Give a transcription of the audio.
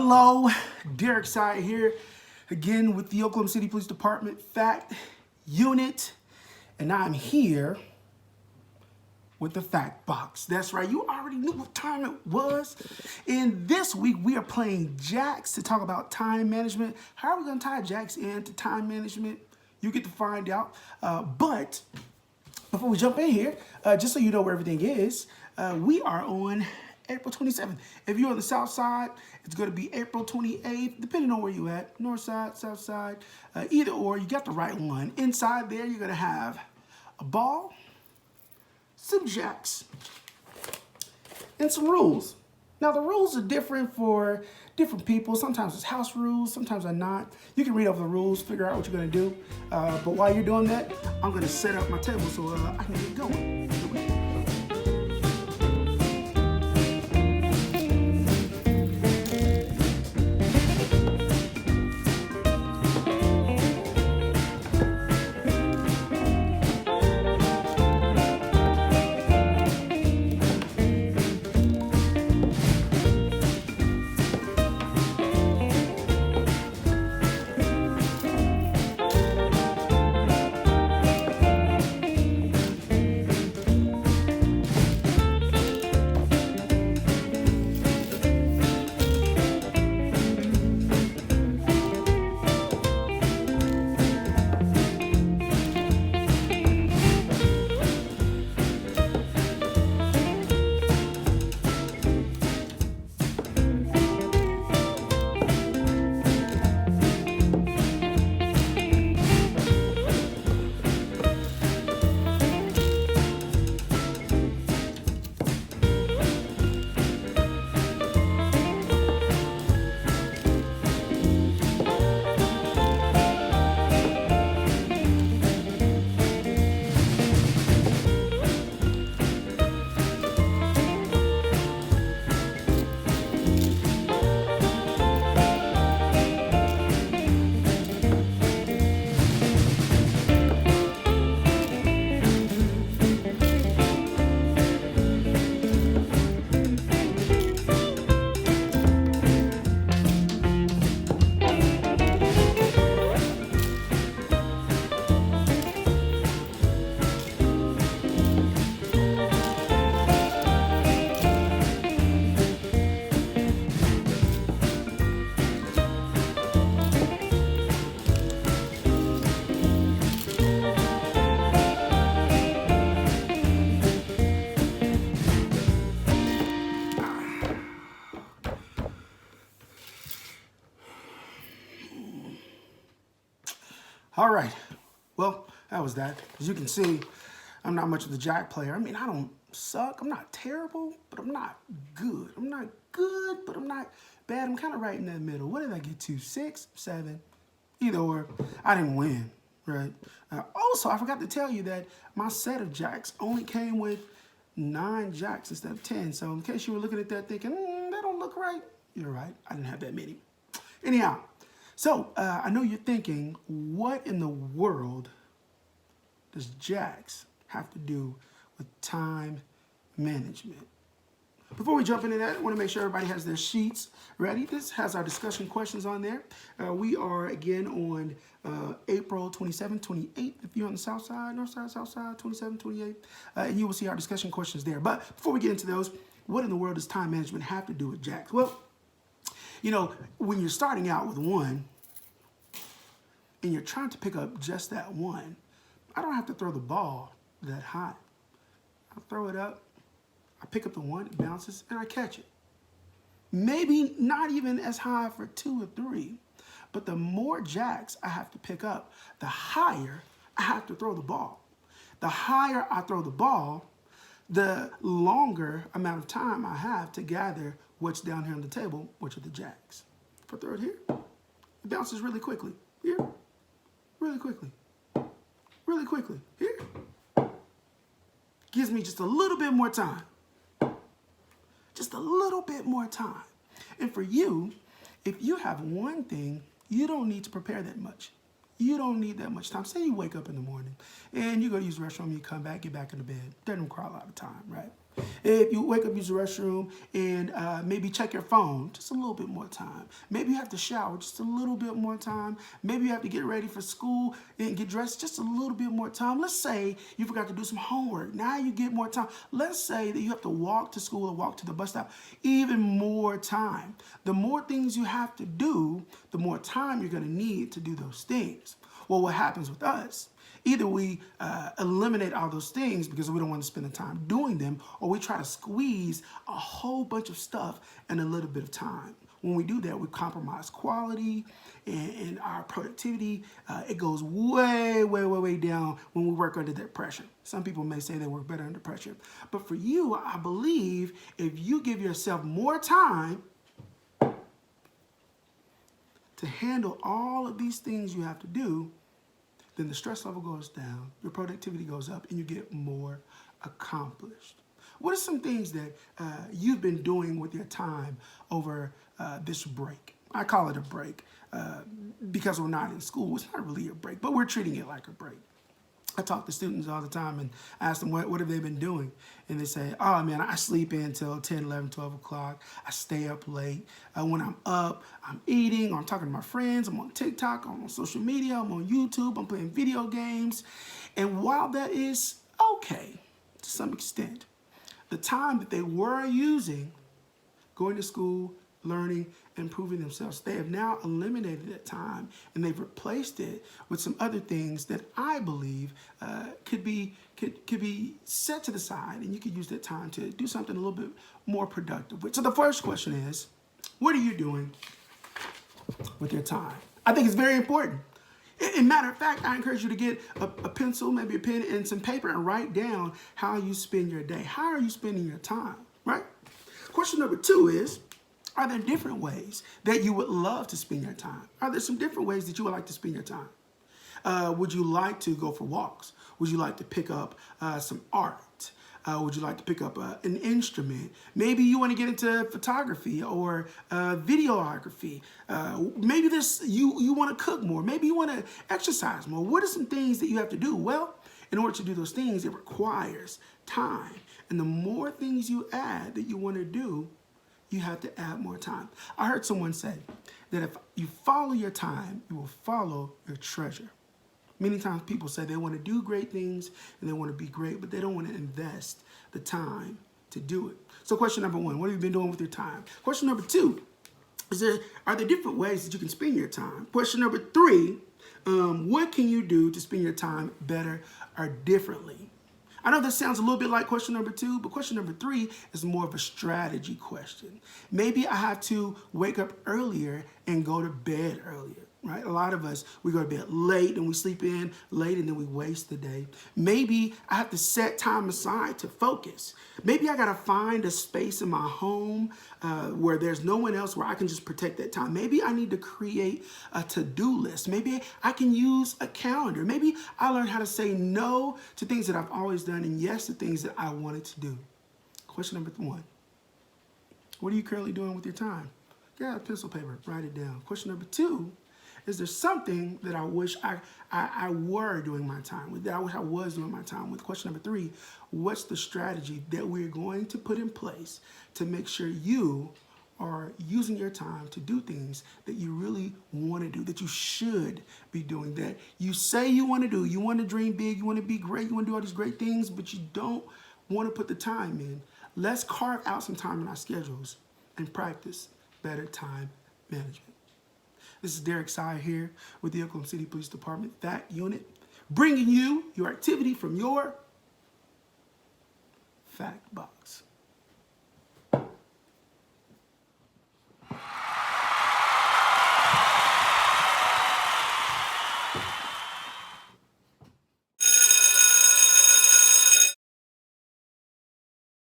Hello, Derek Side here, again with the Oklahoma City Police Department Fact Unit, and I'm here with the Fact Box. That's right, you already knew what time it was. And this week we are playing Jacks to talk about time management. How are we going to tie Jacks into time management? You get to find out. But before we jump in here, just so you know where everything is, we are on April 27th. If you're on the south side, it's going to be April 28th, depending on where you at. North side, south side, either or, you got the right one. Inside there, you're going to have a ball, some jacks, and some rules. Now, the rules are different for different people. Sometimes it's house rules, sometimes they're not. You can read over the rules, figure out what you're going to do. But while you're doing that, I'm going to set up my table so I can get going. Here we go. All right, well, that was that. As you can see, I'm not much of the jack player. I mean, I don't suck. I'm not terrible, but I'm not good. I'm not good, but I'm not bad. I'm kind of right in that middle. What did I get to? 6, 7, either or. I didn't win, right? Also, I forgot to tell you that my set of jacks only came with 9 jacks instead of 10. So in case you were looking at that thinking, that don't look right, you're right. I didn't have that many. Anyhow. So, I know you're thinking, what in the world does jacks have to do with time management? Before we jump into that, I want to make sure everybody has their sheets ready. This has our discussion questions on there. We are, again, on April 27th, 28th, if you're on the south side, north side, south side, 27th, 28th. And you will see our discussion questions there. But before we get into those, what in the world does time management have to do with jacks? Well, you know, when you're starting out with one and you're trying to pick up just that one, I don't have to throw the ball that high. I throw it up, I pick up the one, it bounces, and I catch it. Maybe not even as high for 2 or 3, but the more jacks I have to pick up, the higher I have to throw the ball. The higher I throw the ball, the longer amount of time I have to gather what's down here on the table, which are the jacks. If I throw it here, it bounces really quickly. Here, really quickly. Really quickly. Here. Gives me just a little bit more time. Just a little bit more time. And for you, if you have one thing, you don't need to prepare that much. You don't need that much time. Say you wake up in the morning and you go to use the restroom, you come back, get back in the bed. Doesn't require a lot of time, right? If you wake up, use the restroom, and maybe check your phone, just a little bit more time. Maybe you have to shower, just a little bit more time. Maybe you have to get ready for school and get dressed, just a little bit more time. Let's say you forgot to do some homework. Now you get more time. Let's say that you have to walk to school or walk to the bus stop, even more time. The more things you have to do, the more time you're going to need to do those things. Well, what happens with us? Either we eliminate all those things because we don't want to spend the time doing them, or we try to squeeze a whole bunch of stuff in a little bit of time. When we do that, we compromise quality and our productivity. It goes way, way, way, way down when we work under that pressure. Some people may say they work better under pressure. But for you, I believe if you give yourself more time to handle all of these things you have to do, then the stress level goes down, your productivity goes up, and you get more accomplished. What are some things that you've been doing with your time over this break? I call it a break because we're not in school. It's not really a break, but we're treating it like a break. I talk to students all the time and ask them what have they been doing. And they say, oh man, I sleep in until 10, 11, 12 o'clock. I stay up late. When I'm up, I'm eating, or I'm talking to my friends. I'm on TikTok, I'm on social media, I'm on YouTube, I'm playing video games. And while that is okay to some extent, the time that they were using going to school, learning, improving themselves, they have now eliminated that time and they've replaced it with some other things that I believe could be set to the side, and you could use that time to do something a little bit more productive with. So the first question is, what are you doing with your time? I think it's very important. As a matter of fact, I encourage you to get a pencil, maybe a pen, and some paper and write down how you spend your day. How are you spending your time, right? Question number 2 is, are there different ways that you would love to spend your time? Are there some different ways that you would like to spend your time? Would you like to go for walks? Would you like to pick up some art? Would you like to pick up an instrument? Maybe you want to get into photography or videography. Maybe you want to cook more. Maybe you want to exercise more. What are some things that you have to do? Well, in order to do those things, it requires time. And the more things you add that you want to do, you have to add more time. I heard someone say that if you follow your time, you will follow your treasure. Many times people say they want to do great things and they want to be great, but they don't want to invest the time to do it. So question number 1, what have you been doing with your time? Question number 2, are there different ways that you can spend your time? Question number 3, what can you do to spend your time better or differently? I know this sounds a little bit like question number 2, but question number 3 is more of a strategy question. Maybe I have to wake up earlier and go to bed earlier, right? A lot of us, we go to bed late and we sleep in late and then we waste the day. Maybe I have to set time aside to focus. Maybe I got to find a space in my home where there's no one else where I can just protect that time. Maybe I need to create a to-do list. Maybe I can use a calendar. Maybe I learned how to say no to things that I've always done and yes to things that I wanted to do. Question number 1. What are you currently doing with your time? Get a pencil, paper, write it down. Question number 2. Is there something that I wish I were doing my time with, that I wish I was doing my time with? Question number 3, what's the strategy that we're going to put in place to make sure you are using your time to do things that you really want to do, that you should be doing, that you say you want to do? You want to dream big, you want to be great, you want to do all these great things, but you don't want to put the time in. Let's carve out some time in our schedules and practice better time management. This is Derek Sire here with the Oklahoma City Police Department Fact Unit, bringing you your activity from your fact box.